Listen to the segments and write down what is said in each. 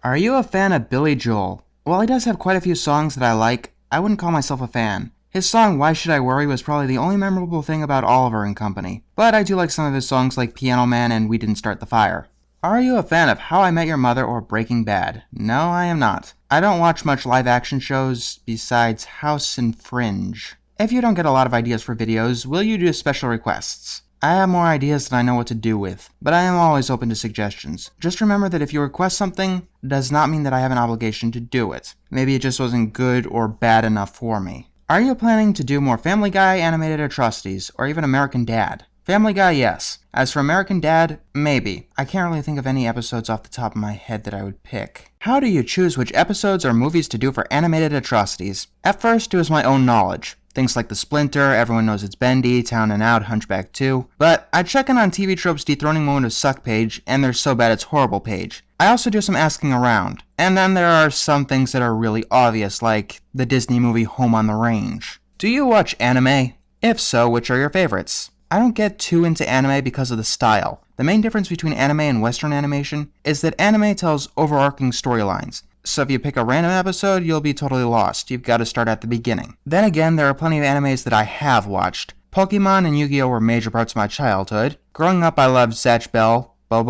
Are you a fan of Billy Joel? While he does have quite a few songs that I like, I wouldn't call myself a fan. His song Why Should I Worry was probably the only memorable thing about Oliver and Company, but I do like some of his songs like Piano Man and We Didn't Start the Fire. Are you a fan of How I Met Your Mother or Breaking Bad? No, I am not. I don't watch much live-action shows besides House and Fringe. If you don't get a lot of ideas for videos, will you do special requests? I have more ideas than I know what to do with, but I am always open to suggestions. Just remember that if you request something, it does not mean that I have an obligation to do it. Maybe it just wasn't good or bad enough for me. Are you planning to do more Family Guy, animated Atrocities, or even American Dad? Family Guy, yes. As for American Dad, maybe. I can't really think of any episodes off the top of my head that I would pick. How do you choose which episodes or movies to do for animated Atrocities? At first, it was my own knowledge. Things like The Splinter, Everyone Knows It's Bendy, Town and Out, Hunchback 2. But I check in on TV Trope's Dethroning Moment of Suck page, and their So Bad It's Horrible page. I also do some asking around. And then there are some things that are really obvious, like the Disney movie Home on the Range. Do you watch anime? If so, which are your favorites? I don't get too into anime because of the style. The main difference between anime and Western animation is that anime tells overarching storylines. So if you pick a random episode, you'll be totally lost. You've got to start at the beginning. Then again, there are plenty of animes that I have watched. Pokemon and Yu-Gi-Oh! Were major parts of my childhood. Growing up, I loved Zatch Bell, Bo,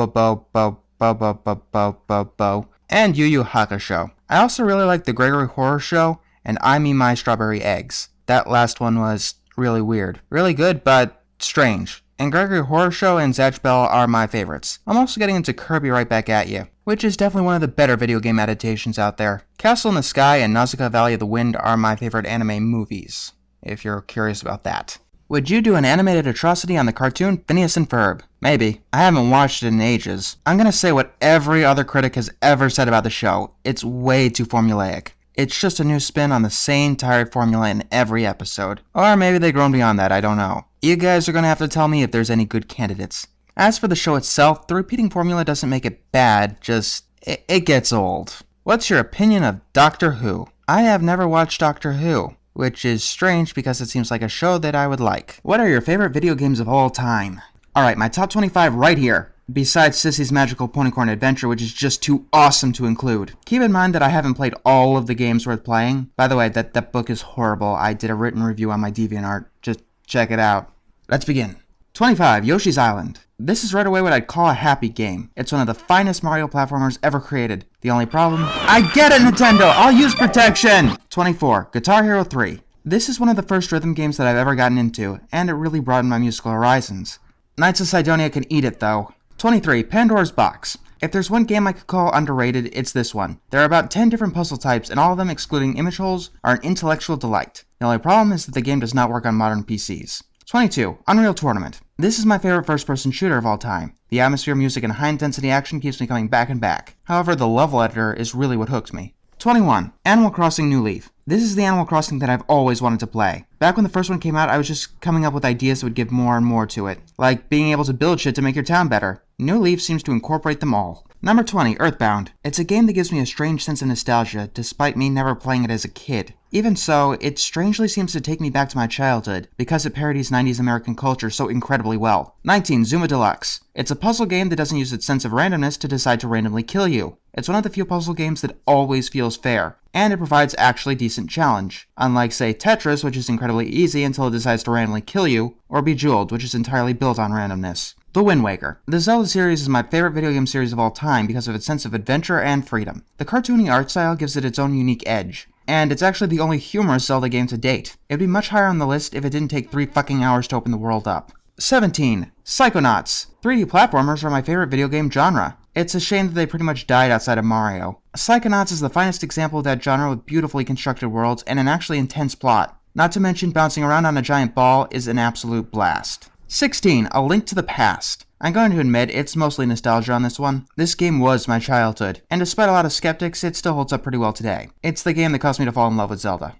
and Yu Yu Hakusho. I also really liked The Gregory Horror Show and I Me My Strawberry Eggs. That last one was really weird. Really good, but strange. And Gregory Horror Show and Zatch Bell are my favorites. I'm also getting into Kirby Right Back at You, which is definitely one of the better video game adaptations out there. Castle in the Sky and Nausicaa Valley of the Wind are my favorite anime movies, if you're curious about that. Would you do an animated Atrocity on the cartoon Phineas and Ferb? Maybe. I haven't watched it in ages. I'm gonna say what every other critic has ever said about the show. It's way too formulaic. It's just a new spin on the same tired formula in every episode. Or maybe they've grown beyond that, I don't know. You guys are gonna have to tell me if there's any good candidates. As for the show itself, the repeating formula doesn't make it bad, just it gets old. What's your opinion of Doctor Who? I have never watched Doctor Who, which is strange because it seems like a show that I would like. What are your favorite video games of all time? Alright, my top 25 right here. Besides Sissy's Magical Ponycorn Adventure, which is just too awesome to include. Keep in mind that I haven't played all of the games worth playing. By the way, that book is horrible. I did a written review on my DeviantArt. Just check it out. Let's begin. 25. Yoshi's Island. This is right away what I'd call a happy game. It's one of the finest Mario platformers ever created. The only problem? I get it, Nintendo! I'll use protection! 24. Guitar Hero 3. This is one of the first rhythm games that I've ever gotten into, and it really broadened my musical horizons. Knights of Sidonia can eat it, though. 23. Pandora's Box. If there's one game I could call underrated, it's this one. There are about 10 different puzzle types, and all of them, excluding image holes, are an intellectual delight. The only problem is that the game does not work on modern PCs. 22. Unreal Tournament. This is my favorite first-person shooter of all time. The atmosphere, music, and high-intensity action keeps me coming back and back. However, the level editor is really what hooks me. 21. Animal Crossing New Leaf. This is the Animal Crossing that I've always wanted to play. Back when the first one came out, I was just coming up with ideas that would give more and more to it. Like being able to build shit to make your town better. New Leaf seems to incorporate them all. Number 20. Earthbound. It's a game that gives me a strange sense of nostalgia, despite me never playing it as a kid. Even so, it strangely seems to take me back to my childhood, because it parodies 90s American culture so incredibly well. 19. Zuma Deluxe. It's a puzzle game that doesn't use its sense of randomness to decide to randomly kill you. It's one of the few puzzle games that always feels fair, and it provides actually decent challenge. Unlike, say, Tetris, which is incredibly easy until it decides to randomly kill you, or Bejeweled, which is entirely built on randomness. The Wind Waker. The Zelda series is my favorite video game series of all time because of its sense of adventure and freedom. The cartoony art style gives it its own unique edge, and it's actually the only humorous Zelda game to date. It'd be much higher on the list if it didn't take 3 fucking hours to open the world up. 17. Psychonauts. 3D platformers are my favorite video game genre. It's a shame that they pretty much died outside of Mario. Psychonauts is the finest example of that genre with beautifully constructed worlds and an actually intense plot. Not to mention bouncing around on a giant ball is an absolute blast. 16. A Link to the Past. I'm going to admit it's mostly nostalgia on this one. This game was my childhood, and despite a lot of skeptics, it still holds up pretty well today. It's the game that caused me to fall in love with Zelda.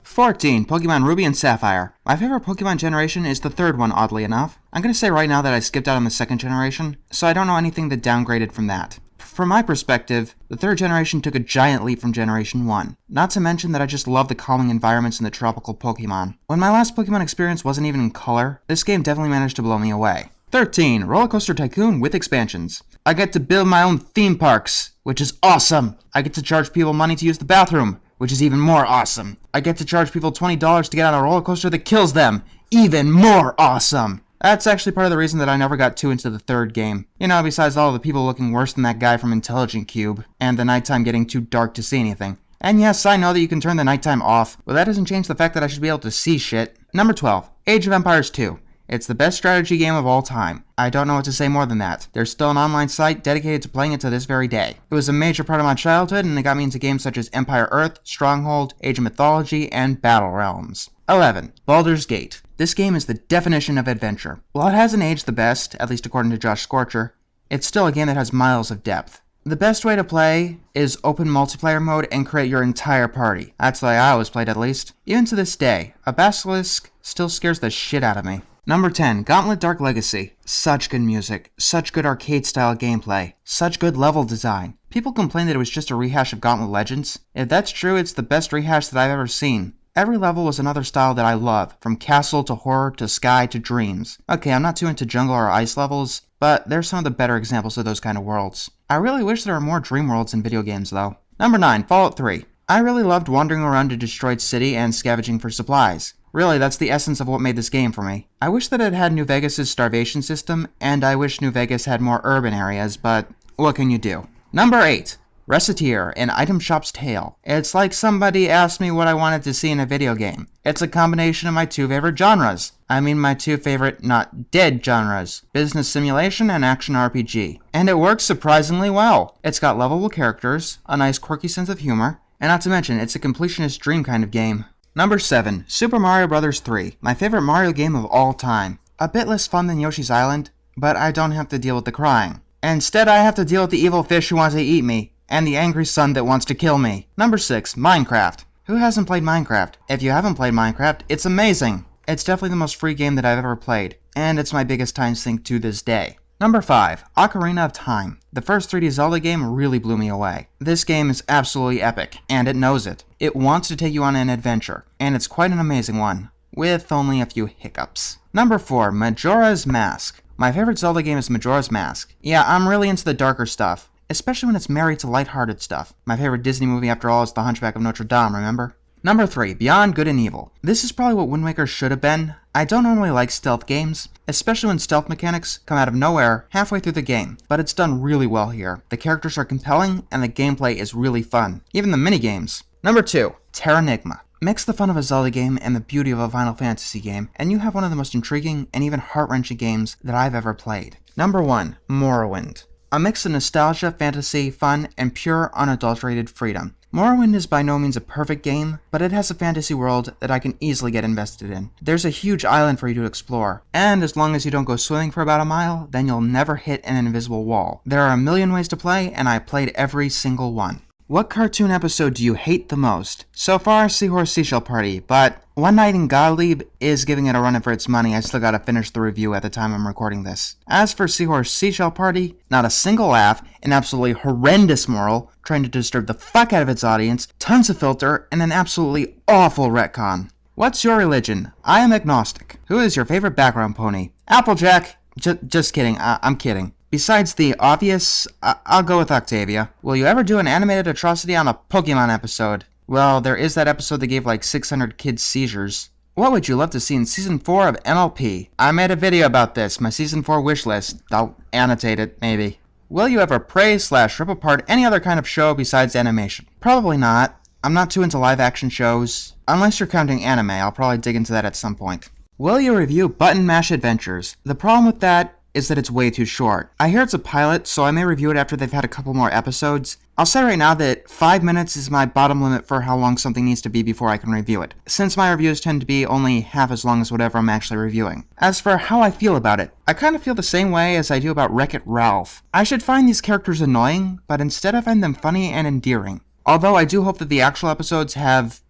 "14. Pokemon Ruby and Sapphire. My favorite Pokemon generation is the third one, oddly enough. I'm going to say right now that I skipped out on the second generation, so I don't know anything that downgraded from that. from my perspective, the third generation took a giant leap from Generation 1. Not to mention that I just love the calming environments and the tropical Pokemon. When my last Pokemon experience wasn't even in color, this game definitely managed to blow me away. 13. Roller Coaster Tycoon with expansions. I get to build my own theme parks, which is awesome. I get to charge people money to use the bathroom, which is even more awesome. I get to charge people $20 to get on a roller coaster that kills them. Even more awesome. That's actually part of the reason that I never got too into the third game. You know, besides all the people looking worse than that guy from Intelligent Cube, and the nighttime getting too dark to see anything. And yes, I know that you can turn the nighttime off, but that doesn't change the fact that I should be able to see shit. Number 12. Age of Empires 2. It's the best strategy game of all time. I don't know what to say more than that. There's still an online site dedicated to playing it to this very day. It was a major part of my childhood, and it got me into games such as Empire Earth, Stronghold, Age of Mythology, and Battle Realms. 11. Baldur's Gate. This game is the definition of adventure. While it hasn't aged the best, at least according to Josh Scorcher, it's still a game that has miles of depth. The best way to play is open multiplayer mode and create your entire party. That's the way I always played, at least. Even to this day, a basilisk still scares the shit out of me. Number 10. Gauntlet Dark Legacy. Such good music, such good arcade-style gameplay, such good level design. People complain that it was just a rehash of Gauntlet Legends. If that's true, it's the best rehash that I've ever seen. Every level was another style that I love, from castle to horror to sky to dreams. Okay, I'm not too into jungle or ice levels, but they're some of the better examples of those kind of worlds. I really wish there were more dream worlds in video games, though. Number 9. Fallout 3. I really loved wandering around a destroyed city and scavenging for supplies. Really, that's the essence of what made this game for me. I wish that it had New Vegas' starvation system, and I wish New Vegas had more urban areas, but what can you do? Number 8. Reciteer, an item shop's tale. It's like somebody asked me what I wanted to see in a video game. It's a combination of my two favorite genres. I mean my two favorite not dead genres, business simulation and action RPG. And it works surprisingly well. It's got lovable characters, a nice quirky sense of humor, and not to mention, it's a completionist dream kind of game. Number 7. Super Mario Bros. 3, my favorite Mario game of all time. A bit less fun than Yoshi's Island, but I don't have to deal with the crying. Instead, I have to deal with the evil fish who wants to eat me, and the angry sun that wants to kill me. Number 6. Minecraft. Who hasn't played Minecraft? If you haven't played Minecraft, it's amazing. It's definitely the most free game that I've ever played, and it's my biggest time sink to this day. Number 5. Ocarina of Time. The first 3D Zelda game really blew me away. This game is absolutely epic, and it knows it. It wants to take you on an adventure, and it's quite an amazing one, with only a few hiccups. Number 4. Majora's Mask. My favorite Zelda game is Majora's Mask. Yeah, I'm really into the darker stuff, especially when it's married to lighthearted stuff. My favorite Disney movie after all is The Hunchback of Notre Dame, remember? Number 3. Beyond Good and Evil. This is probably what Wind Waker should have been. I don't normally like stealth games, especially when stealth mechanics come out of nowhere halfway through the game, but it's done really well here. The characters are compelling, and the gameplay is really fun. Even the minigames. Number 2. Terranigma. Mix the fun of a Zelda game and the beauty of a Final Fantasy game, and you have one of the most intriguing and even heart-wrenching games that I've ever played. Number 1. Morrowind. A mix of nostalgia, fantasy, fun, and pure, unadulterated freedom. Morrowind is by no means a perfect game, but it has a fantasy world that I can easily get invested in. There's a huge island for you to explore, and as long as you don't go swimming for about a mile, then you'll never hit an invisible wall. There are a million ways to play, and I played every single one. What cartoon episode do you hate the most? So far, Seahorse Seashell Party, but One Night in Gottlieb is giving it a run for its money. I still gotta finish the review at the time I'm recording this. As for Seahorse Seashell Party, not a single laugh, an absolutely horrendous moral, trying to disturb the fuck out of its audience, tons of filter, and an absolutely awful retcon. What's your religion? I am agnostic. Who is your favorite background pony? Applejack. Just kidding, I'm kidding. Besides the obvious, I'll go with Octavia. Will you ever do an animated Atrocity on a Pokemon episode? Well, there is that episode that gave like 600 kids seizures. What would you love to see in Season 4 of MLP? I made a video about this, my Season 4 wish list. I'll annotate it, maybe. Will you ever praise/rip apart any other kind of show besides animation? Probably not. I'm not too into live action shows. Unless you're counting anime, I'll probably dig into that at some point. Will you review Button Mash Adventures? The problem with that is that it's way too short. I hear it's a pilot, so I may review it after they've had a couple more episodes. I'll say right now that 5 minutes is my bottom limit for how long something needs to be before I can review it, since my reviews tend to be only half as long as whatever I'm actually reviewing. As for how I feel about it, I kind of feel the same way as I do about Wreck-It Ralph. I should find these characters annoying, but instead I find them funny and endearing. Although I do hope that the actual episodes have,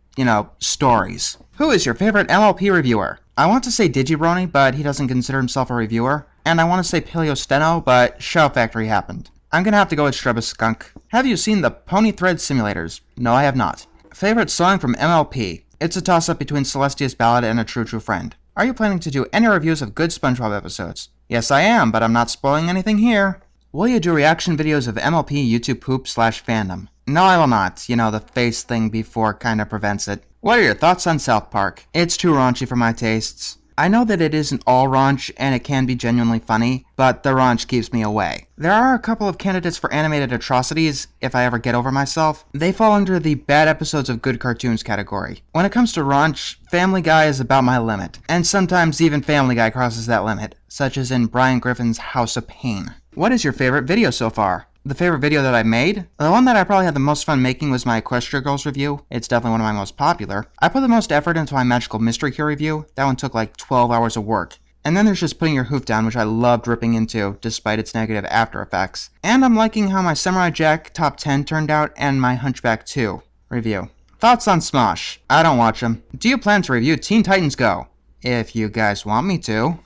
stories. Who is your favorite MLP reviewer? I want to say Digibrony, but he doesn't consider himself a reviewer. And I want to say Paleo Steno, but Shout Factory happened. I'm gonna have to go with Skunk. Have you seen the Pony Thread Simulators? No, I have not. Favorite song from MLP? It's a toss-up between Celestia's Ballad and A True True Friend. Are you planning to do any reviews of good SpongeBob episodes? Yes, I am, but I'm not spoiling anything here. Will you do reaction videos of MLP YouTube poop/fandom? No, I will not. You know, the face thing before kinda prevents it. What are your thoughts on South Park? It's too raunchy for my tastes. I know that it isn't all raunch, and it can be genuinely funny, but the raunch keeps me away. There are a couple of candidates for animated atrocities, if I ever get over myself. They fall under the bad episodes of good cartoons category. When it comes to raunch, Family Guy is about my limit, and sometimes even Family Guy crosses that limit, such as in Brian Griffin's House of Pain. What is your favorite video so far? The favorite video that I made? The one that I probably had the most fun making was my Equestria Girls review. It's definitely one of my most popular. I put the most effort into my Magical Mystery Cure review. That one took like 12 hours of work. And then there's just putting your hoof down, which I loved ripping into, despite its negative after effects. And I'm liking how my Samurai Jack top 10 turned out, and my Hunchback 2 review. Thoughts on Smosh? I don't watch them. Do you plan to review Teen Titans Go? If you guys want me to.